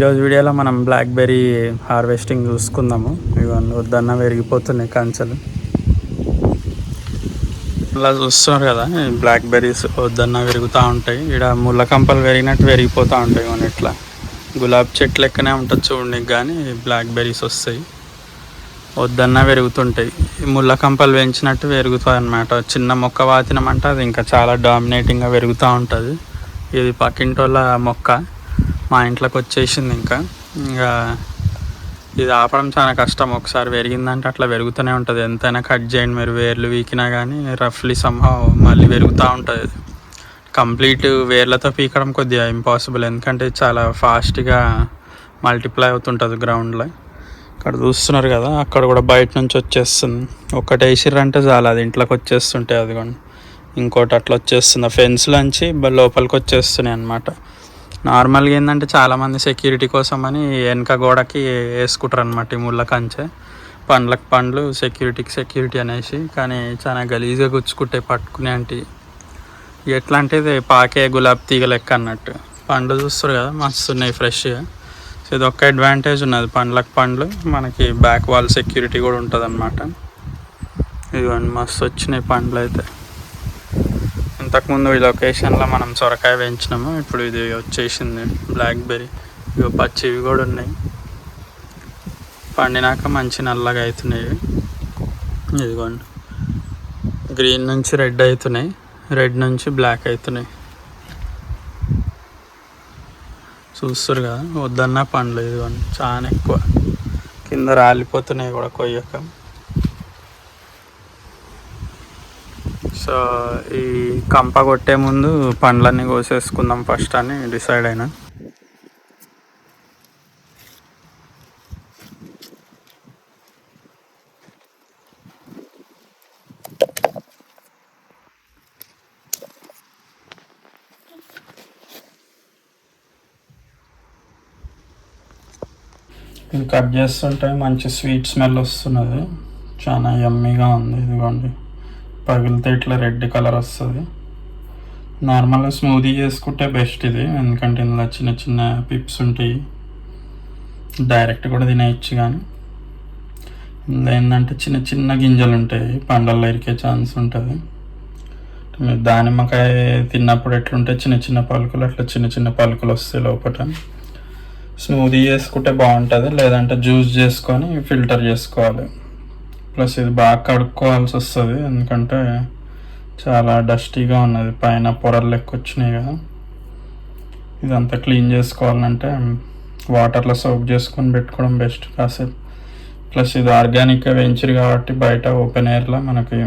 ఈరోజు వీడియోలో మనం బ్లాక్బెర్రీ హార్వెస్టింగ్ చూసుకుందాము. ఇవన్నీ వద్దన్న పెరిగిపోతున్నాయి కంచెలు. ఇలా చూస్తున్నారు కదా, బ్లాక్బెర్రీస్ వద్దన్న పెరుగుతూ ఉంటాయి. ఇక్కడ ముళ్ళ కంపలు పెరిగినట్టు పెరిగిపోతూ ఉంటాయి. మన ఇట్లా గులాబీ చెట్లు లెక్కనే ఉంటుంది చూడండి, కానీ బ్లాక్బెర్రీస్ వస్తాయి. వద్దన్న పెరుగుతుంటాయి. ముళ్ళ కంపలు పెంచినట్టు పెరుగుతాయి అన్నమాట. చిన్న మొక్క వాతినమంటే అది ఇంకా చాలా డామినేటింగ్గా పెరుగుతూ ఉంటుంది. ఇది పక్కింటోళ్ళ మొక్క మా ఇంట్లోకి వచ్చేసింది. ఇంకా ఇది ఆపడం చాలా కష్టం. ఒకసారి పెరిగిందంటే అట్లా పెరుగుతూనే ఉంటుంది. ఎంతైనా కట్ చేయండి మీరు, వేర్లు వీకినా కానీ రఫ్లీ సంహవ్ మళ్ళీ పెరుగుతూ ఉంటుంది. కంప్లీట్ వేర్లతో పీకడం కొద్దిగా ఇంపాసిబుల్, ఎందుకంటే చాలా ఫాస్ట్గా మల్టిప్లై అవుతుంటుంది గ్రౌండ్లో. ఇక్కడ చూస్తున్నారు కదా, అక్కడ కూడా బయట నుంచి వచ్చేస్తుంది. ఒక్కటి వేసిర్రంటే చాలు అది ఇంట్లోకి వచ్చేస్తుంటాయి. అది కూడా ఇంకోటి అట్లా వచ్చేస్తుంది. ఆ ఫెన్స్లోంచి లోపలికి వచ్చేస్తున్నాయి అన్నమాట. నార్మల్గా ఏంటంటే చాలామంది సెక్యూరిటీ కోసం అని వెనక గోడకి వేసుకుంటారు అనమాట ఈ ముళ్ళ కంచె. పండ్లకు పండ్లు, సెక్యూరిటీకి సెక్యూరిటీ అనేసి. కానీ చాలా గలీజ్గా గుచ్చుకుంటాయి పట్టుకునే అంటే. ఎట్లా అంటే ఇది పాకే గులాబీ తీగ లెక్క అన్నట్టు. పండ్లు చూస్తారు కదా, మస్తు ఉన్నాయి ఫ్రెష్గా. సో ఇది ఒక్క అడ్వాంటేజ్ ఉన్నది, పండ్లకు పండ్లు, మనకి బ్యాక్ వాల్ సెక్యూరిటీ కూడా ఉంటుంది అన్నమాట. ఇవన్నీ మస్తు వచ్చినాయి పండ్లు అయితే. ఇంతకుముందు ఈ లొకేషన్లో మనం సొరకాయ పెంచినాము, ఇప్పుడు ఇది వచ్చేసింది బ్లాక్బెర్రీ. ఇవి పచ్చివి కూడా ఉన్నాయి, పండినాక మంచి నల్లగా అవుతున్నాయి. ఇదిగోండి, గ్రీన్ నుంచి రెడ్ అవుతున్నాయి, రెడ్ నుంచి బ్లాక్ అవుతున్నాయి. చూస్తారు కదా, వద్దన్న పండ్లు ఇదిగోండి చాలా ఎక్కువ. కింద రాలిపోతున్నాయి కూడా కొయ్యక. సో ఈ కంప కొట్టే ముందు పండ్లన్నీ కోసేసుకుందాం ఫస్ట్ అని డిసైడ్ అయినా. ఇది కట్ చేస్తుంటే మంచి స్వీట్ స్మెల్ వస్తున్నది, చాలా యమ్మీగా ఉంది. ఇదిగోండి, పగిలితే ఇట్లా రెడ్ కలర్ వస్తుంది. నార్మల్గా స్మూదీ చేసుకుంటే బెస్ట్ ఇది, ఎందుకంటే ఇందులో చిన్న చిన్న పిప్స్ ఉంటాయి. డైరెక్ట్ కూడా తినేయచ్చు, కానీ ఇందులో ఏంటంటే చిన్న చిన్న గింజలు ఉంటాయి, పండ్లలో ఇరికే ఛాన్స్ ఉంటుంది. మీరు దానిమ్మకాయ తిన్నప్పుడు ఎట్లుంటే చిన్న చిన్న పలుకులు, అట్లా చిన్న చిన్న పలుకులు వస్తాయి లోపల. స్మూదీ చేసుకుంటే బాగుంటుంది, లేదంటే జ్యూస్ చేసుకొని ఫిల్టర్ చేసుకోవాలి. ప్లస్ ఇది బాగా కడుక్కోవాల్సి వస్తుంది, ఎందుకంటే చాలా డస్టీగా ఉన్నది, పైన పొరలు లెక్క వచ్చినాయి కదా. ఇదంతా క్లీన్ చేసుకోవాలంటే వాటర్లో సోప్ చేసుకొని పెట్టుకోవడం బెస్ట్ కాసేపు. ప్లస్ ఇది ఆర్గానిక్గా పెంచిరు కాబట్టి బయట ఓపెన్ ఎయిర్లో మనకి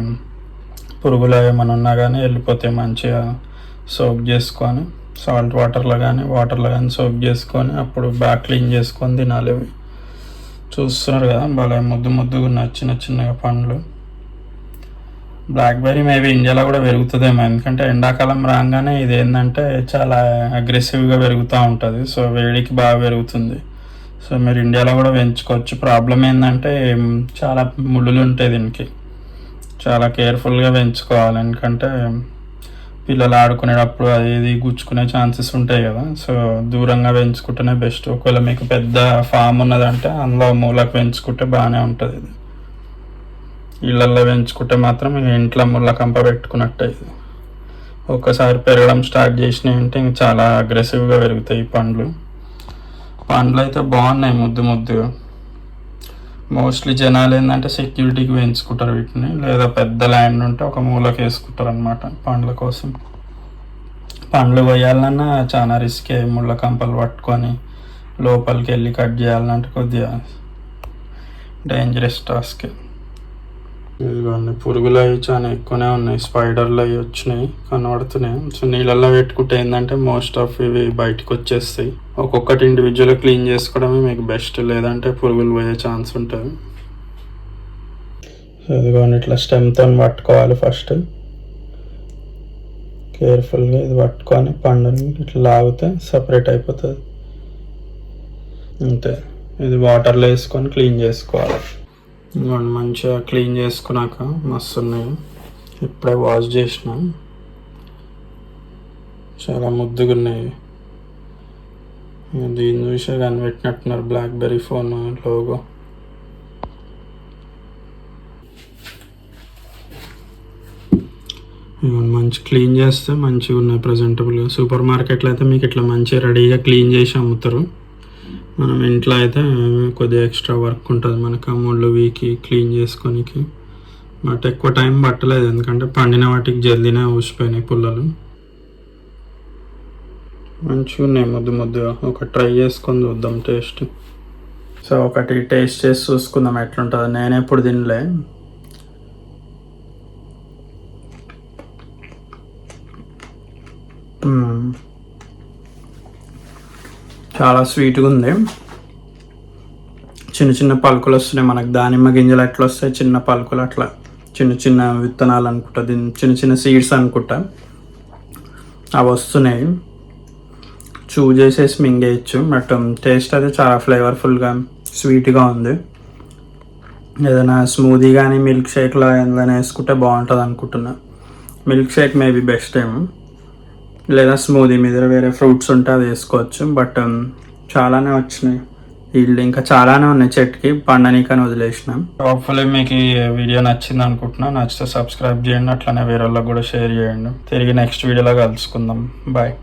పురుగులు ఏమైనా ఉన్నా కానీ వెళ్ళిపోతాయి. మంచిగా సోప్ చేసుకొని సాల్ట్ వాటర్లో కానీ సోప్ చేసుకొని అప్పుడు బాగా క్లీన్ చేసుకొని తినాలి. చూస్తున్నారు కదా, బాగా ముద్దుగా ఉన్నాయి చిన్న చిన్నగా పండ్లు. బ్లాక్బెర్రీ మేబీ ఇండియాలో కూడా పెరుగుతుందేమో, ఎందుకంటే ఎండాకాలం రాగానే ఇది ఏంటంటే చాలా అగ్రెసివ్గా పెరుగుతూ ఉంటుంది. సో వేడికి బాగా పెరుగుతుంది. సో మీరు ఇండియాలో కూడా పెంచుకోవచ్చు. ప్రాబ్లం ఏంటంటే చాలా ముళ్ళులు ఉంటాయి దీనికి, చాలా కేర్ఫుల్గా పెంచుకోవాలి. ఎందుకంటే పిల్లలు ఆడుకునేటప్పుడు అది ఇది గుచ్చుకునే ఛాన్సెస్ ఉంటాయి కదా. సో దూరంగా పెంచుకుంటేనే బెస్ట్. ఒకవేళ మీకు పెద్ద ఫామ్ ఉన్నదంటే అందులో మూలకు పెంచుకుంటే బాగానే ఉంటుంది. ఇది ఇళ్ళల్లో పెంచుకుంటే మాత్రం ఇంట్లో ముళ్ళ కంప పెట్టుకున్నట్టు. ఇది ఒక్కసారి పెరగడం స్టార్ట్ చేసినాయి అంటే ఇంక చాలా అగ్రెసివ్గా పెరుగుతాయి పండ్లు. పండ్లు అయితే బాగున్నాయి, ముద్దుగా. మోస్ట్లీ జనాలు ఏంటంటే సెక్యూరిటీకి పెంచుకుంటారు వీటిని, లేదా పెద్ద ల్యాండ్ ఉంటే ఒక మూలకి వేసుకుంటారు అనమాట పండ్ల కోసం. పండ్లు కొయ్యాలన్నా చాలా రిస్కే, ముళ్ళ కంపలు పట్టుకొని లోపలికి వెళ్ళి కట్ చేయాలంటే కొద్దిగా డేంజరస్ టాస్క్. ఇదిగోండి, పురుగులు అవి చాలా ఎక్కువనే ఉన్నాయి, స్పైడర్లు అవి వచ్చినాయి కనబడుతున్నాయి. సో నీళ్ళల్లో పెట్టుకుంటే ఏంటంటే మోస్ట్ ఆఫ్ ఇవి బయటకు వచ్చేస్తాయి. ఒక్కొక్కటి ఇండివిజువల్గా క్లీన్ చేసుకోవడమే మీకు బెస్ట్, లేదంటే పురుగులు పోయే ఛాన్స్ ఉంటుంది. సో ఇదిగోండి, ఇట్లా స్టెమ్తో పట్టుకోవాలి ఫస్ట్ కేర్ఫుల్గా. ఇది పట్టుకొని పండుని ఇట్లా లాగితే సపరేట్ అయిపోతుంది అంతే. ఇది వాటర్లో వేసుకొని క్లీన్ చేసుకోవాలి. ఇదిగోండి, మంచిగా క్లీన్ చేసుకున్నాక మస్తు ఉన్నాయి. ఇప్పుడే వాష్ చేసిన, చాలా ముద్దుగా ఉన్నాయి. దీని చూసే కనిపెట్టినట్టున్నారు బ్లాక్బెర్రీ ఫోన్ లోగో. మంచి క్లీన్ చేస్తే మంచిగా ఉన్నాయి ప్రజెంటబుల్గా. సూపర్ మార్కెట్లో అయితే మీకు ఇట్లా మంచిగా రెడీగా క్లీన్ చేసి అమ్ముతారు. మనం ఇంట్లో అయితే కొద్దిగా ఎక్స్ట్రా వర్క్ ఉంటుంది మనకు ఆ ముళ్ళు వీకి క్లీన్ చేసుకోనికి. బట్ ఎక్కువ టైం పట్టలేదు ఎందుకంటే పండిన వాటికి జల్దీనే ఊసిపోయినాయి పుల్లలు. మంచిగా ఉన్నాయి ముద్దుగా. ఒక ట్రై చేసుకొని చూద్దాం టేస్ట్. సో ఒకటి టేస్ట్ చేసి చూసుకుందాం ఎట్లుంటుందో. నేను ఎప్పుడు తినలే. చాలా స్వీట్గా ఉంది. చిన్న చిన్న పలుకులు వస్తున్నాయి మనకు. దానిమ్మ గింజలు ఎట్లా వస్తాయి చిన్న పలుకులు, అట్లా చిన్న చిన్న విత్తనాలు అనుకుంటా, దీన్ని చిన్న చిన్న సీడ్స్ అనుకుంటా అవి వస్తున్నాయి. చూ చేసేసి మింగేయచ్చు. బట్ టేస్ట్ అయితే చాలా ఫ్లేవర్ఫుల్గా స్వీట్గా ఉంది. ఏదైనా స్మూదీ కానీ మిల్క్ షేక్లో ఏదైనా వేసుకుంటే బాగుంటుంది అనుకుంటున్నా. మిల్క్ షేక్ మేబీ బెస్ట్ ఏమో, లేదా స్మూదీ మీద వేరే ఫ్రూట్స్ ఉంటే అది వేసుకోవచ్చు. బట్ చాలానే వచ్చినాయి వీళ్ళు, ఇంకా చాలానే ఉన్నాయి చెట్టుకి, పండనీకని వదిలేసినాం. హోప్ఫుల్లీ మీకు ఈ వీడియో నచ్చింది అనుకుంటున్నా. నచ్చితే సబ్స్క్రైబ్ చేయండి, అట్లనే వేరే వాళ్ళకి కూడా షేర్ చేయండి. తిరిగి నెక్స్ట్ వీడియోలో కలుసుకుందాం. బాయ్.